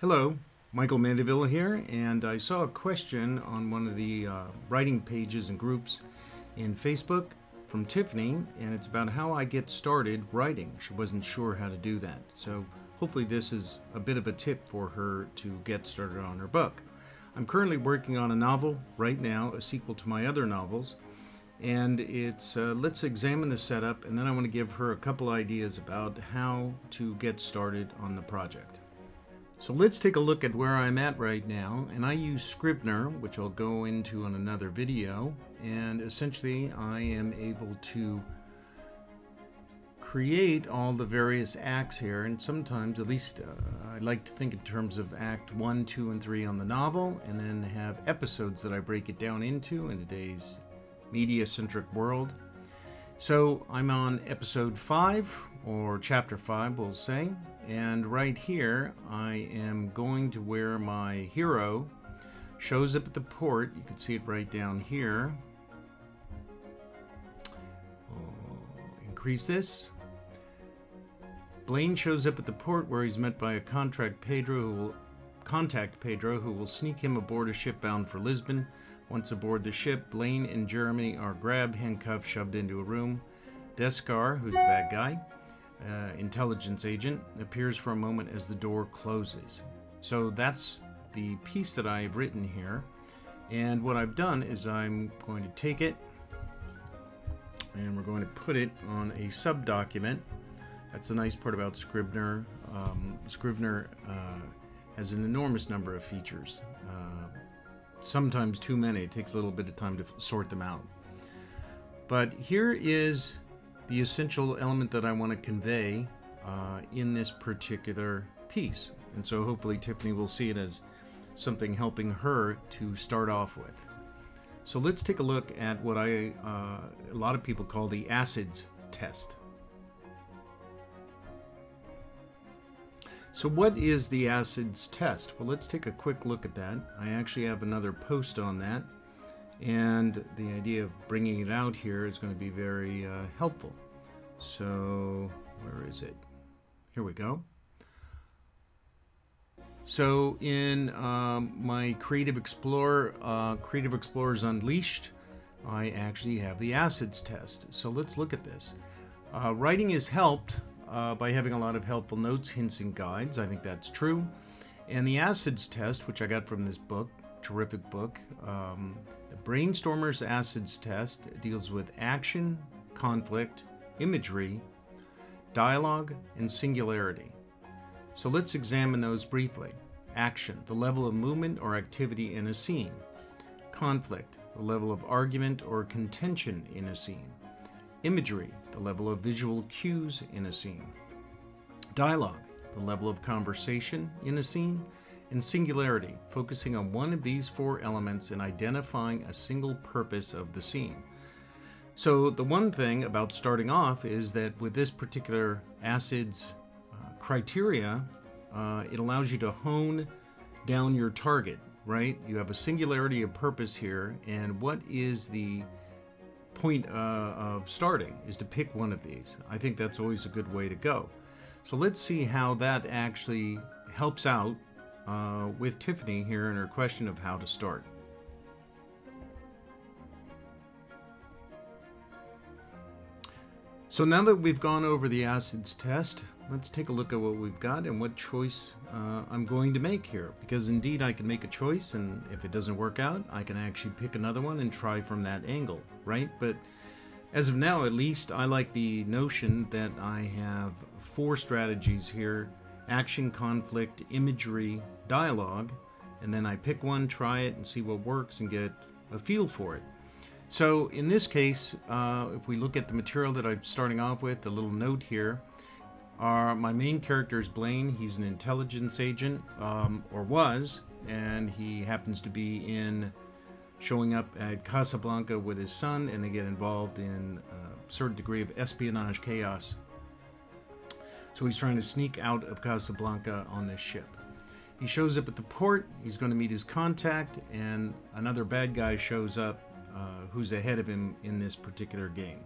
Hello, Michael Mandaville here, and I saw a question on one of the writing pages and groups in Facebook from Tiffany, and it's about how I get started writing. She wasn't sure how to do that, so hopefully this is a bit of a tip for her to get started on her book. I'm currently working on a novel right now, a sequel to my other novels, and it's let's examine the setup, and then I want to give her a couple ideas about how to get started on the project. So let's take a look at where I'm at right now, and I use Scrivener, which I'll go into on another video, and essentially I am able to create all the various acts here, and sometimes, at least I like to think in terms of Act 1, 2, and 3 on the novel, and then have episodes that I break it down into in today's media-centric world. So I'm on episode 5, or chapter 5 we'll say, and right here I am going to where my hero shows up at the port. You can see it right down here. Increase this. Blaine shows up at the port where he's met by a contact Pedro who will sneak him aboard a ship bound for Lisbon. Once aboard the ship, Blaine and Jeremy are grabbed, handcuffed, shoved into a room. Deskar, who's the bad guy, intelligence agent, appears for a moment as the door closes. So that's the piece that I've written here. And what I've done is I'm going to take it and we're going to put it on a sub-document. That's the nice part about Scrivener. Scrivener has an enormous number of features. Sometimes too many. It takes a little bit of time to sort them out. But here is the essential element that I want to convey in this particular piece. And so hopefully Tiffany will see it as something helping her to start off with. So let's take a look at what a lot of people call the acids test. So what is the acids test? Well, let's take a quick look at that. I actually have another post on that, and the idea of bringing it out here is going to be very helpful. So where is it? Here we go. So in my Creative Explorers Unleashed, I actually have the acids test. So let's look at this. Writing is helped by having a lot of helpful notes, hints, and guides. I think that's true. And the acids test, which I got from this book, terrific book, the Brainstormer's acids test deals with action, conflict, imagery, dialogue, and singularity. So let's examine those briefly. Action, the level of movement or activity in a scene. Conflict, the level of argument or contention in a scene. Imagery, the level of visual cues in a scene. Dialogue, the level of conversation in a scene. And singularity, focusing on one of these four elements and identifying a single purpose of the scene. So the one thing about starting off is that with this particular acids criteria, it allows you to hone down your target, right? You have a singularity of purpose here, and what is the point of starting is to pick one of these. I think that's always a good way to go. So let's see how that actually helps out with Tiffany here in her question of how to start. So now that we've gone over the acids test, let's take a look at what we've got and what choice I'm going to make here. Because indeed I can make a choice, and if it doesn't work out, I can actually pick another one and try from that angle, right? But as of now, at least, I like the notion that I have 4 strategies here: action, conflict, imagery, dialogue, and then I pick one, try it, and see what works and get a feel for it. So in this case, if we look at the material that I'm starting off with, the little note here, my main character is Blaine. He's an intelligence agent, or was, and he happens to be showing up at Casablanca with his son, and they get involved in a certain degree of espionage chaos. So he's trying to sneak out of Casablanca on this ship. He shows up at the port, he's going to meet his contact, and another bad guy shows up who's ahead of him in this particular game.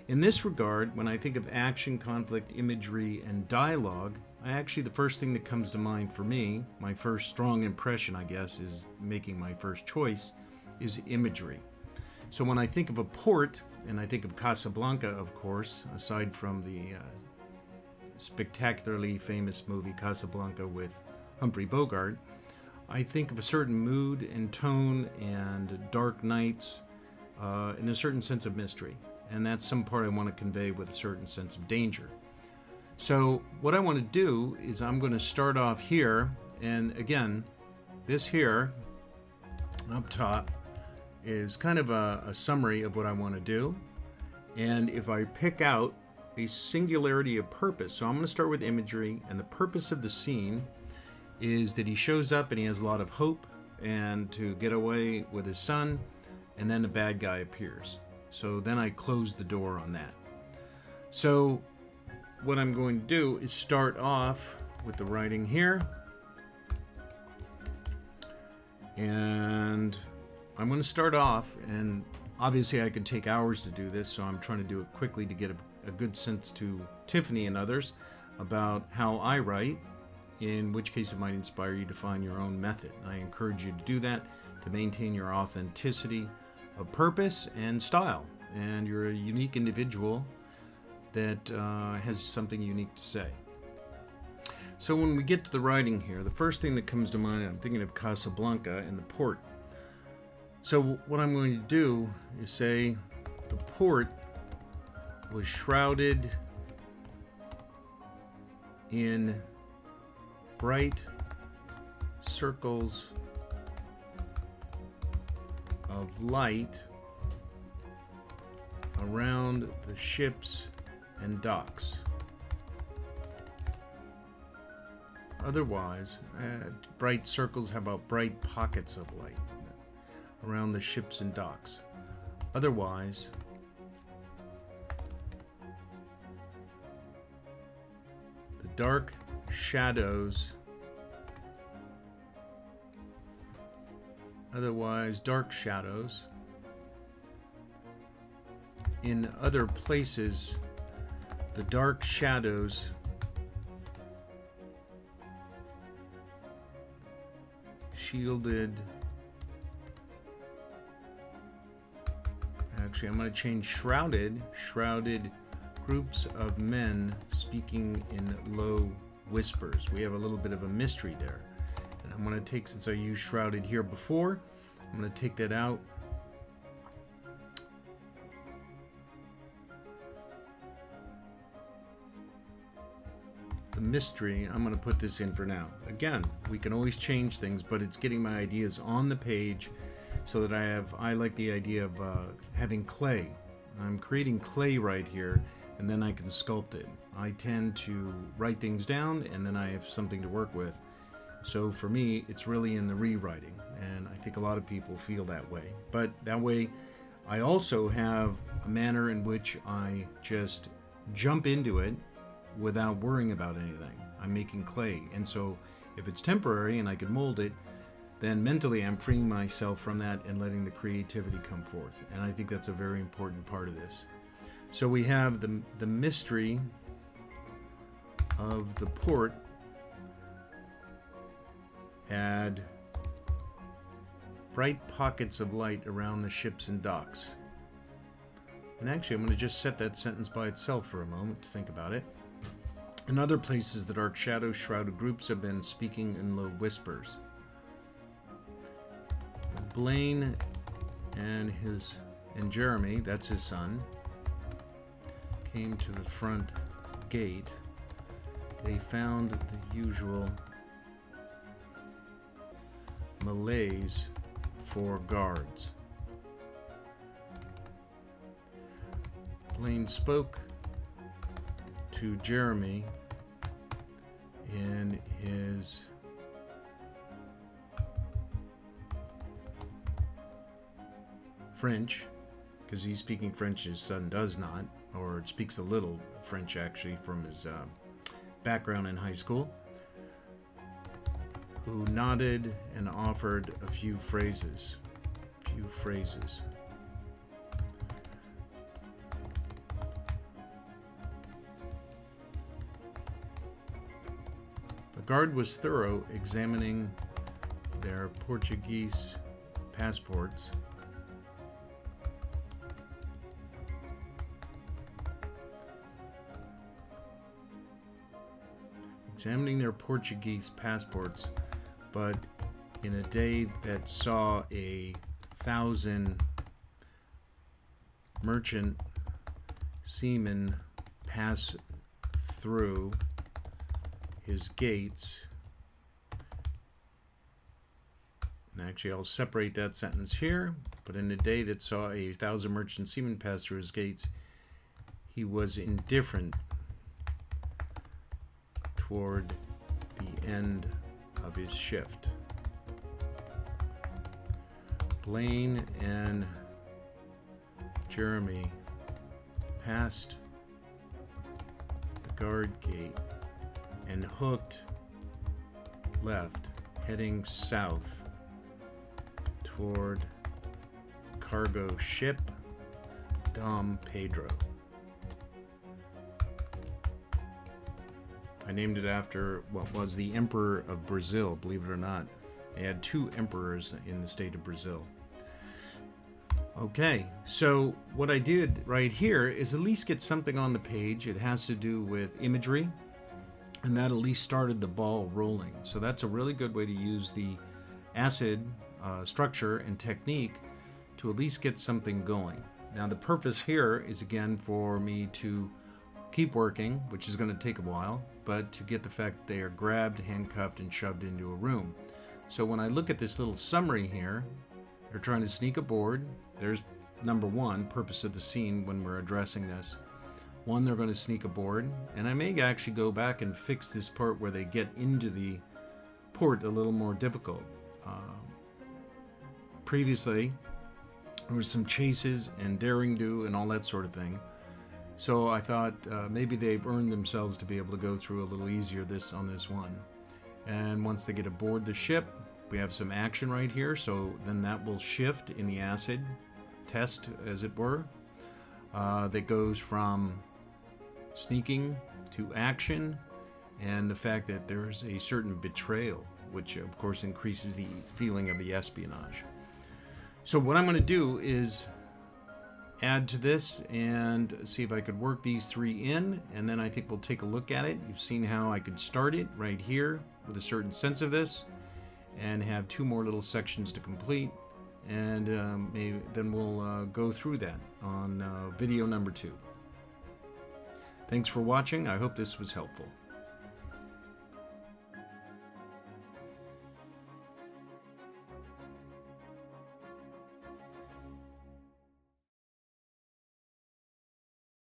In this regard, when I think of action, conflict, imagery, and dialogue, Actually, the first thing that comes to mind for me, my first strong impression, I guess, is making my first choice, is imagery. So when I think of a port, and I think of Casablanca, of course, aside from the spectacularly famous movie Casablanca with Humphrey Bogart, I think of a certain mood and tone and dark nights and a certain sense of mystery. And that's some part I want to convey with a certain sense of danger. So what I want to do is I'm going to start off here, and again, this here up top is kind of a summary of what I want to do. And if I pick out a singularity of purpose, so I'm going to start with imagery, and the purpose of the scene is that he shows up and he has a lot of hope and to get away with his son, and then the bad guy appears. So then I close the door on that. So what I'm going to do is start off with the writing here, and I'm going to start off, and obviously I could take hours to do this, so I'm trying to do it quickly to get a good sense to Tiffany and others about how I write, in which case it might inspire you to find your own method. I encourage you to do that to maintain your authenticity of purpose and style, and you're a unique individual that has something unique to say. So when we get to the writing here, the first thing that comes to mind, I'm thinking of Casablanca and the port. So what I'm going to do is say the port was shrouded in bright circles of light around the ships and docks. Otherwise, bright circles, how about bright pockets of light around the ships and docks? Otherwise, the dark shadows, in other places, the dark shadows shielded. Actually, I'm going to change shrouded groups of men speaking in low whispers. We have a little bit of a mystery there. And I'm going to take, since I used shrouded here before, I'm going to take that out. The mystery, I'm going to put this in for now. Again, we can always change things, but it's getting my ideas on the page so that I like the idea of having clay. I'm creating clay right here, and then I can sculpt it. I tend to write things down, and then I have something to work with. So for me, it's really in the rewriting, and I think a lot of people feel that way. But that way, I also have a manner in which I just jump into it without worrying about anything. I'm making clay, and so if it's temporary and I can mold it, then mentally I'm freeing myself from that and letting the creativity come forth. And I think that's a very important part of this. So we have the mystery of the port had bright pockets of light around the ships and docks. And actually, I'm going to just set that sentence by itself for a moment to think about it. In other places, the dark shadows shrouded groups have been speaking in low whispers. Blaine and Jeremy, that's his son, came to the front gate. They found the usual malaise for guards. Blaine spoke to Jeremy in his French, because he's speaking French, his son does not, or speaks a little French actually from his background in high school, who nodded and offered a few phrases. guard was thorough, examining their Portuguese passports. But in a day that saw 1,000 merchant seamen pass through his gates, and actually I'll separate that sentence here, but in a day that saw 1,000 merchant seamen pass through his gates, he was indifferent toward the end of his shift. Blaine and Jeremy passed the guard gate and hooked left, heading south toward cargo ship Dom Pedro. I named it after what was the Emperor of Brazil, believe it or not. They had 2 emperors in the state of Brazil. Okay, so what I did right here is at least get something on the page. It has to do with imagery, and that at least started the ball rolling. So that's a really good way to use the acid structure and technique to at least get something going. Now the purpose here is again for me to keep working, which is going to take a while, but to get the fact they are grabbed, handcuffed, and shoved into a room. So when I look at this little summary here, they're trying to sneak aboard. There's number 1, purpose of the scene when we're addressing this. 1, they're going to sneak aboard, and I may actually go back and fix this part where they get into the port a little more difficult. Previously, there was some chases and daring do and all that sort of thing. So I thought maybe they've earned themselves to be able to go through a little easier on this one. And once they get aboard the ship, we have some action right here, so then that will shift in the acid test, as it were. That goes from sneaking to action, and the fact that there's a certain betrayal, which of course increases the feeling of the espionage. So what I'm going to do is add to this and see if I could work these 3 in, and then I think we'll take a look at it. You've seen how I could start it right here with a certain sense of this, and have 2 more little sections to complete, and maybe then we'll go through that on video number 2. Thanks for watching. I hope this was helpful.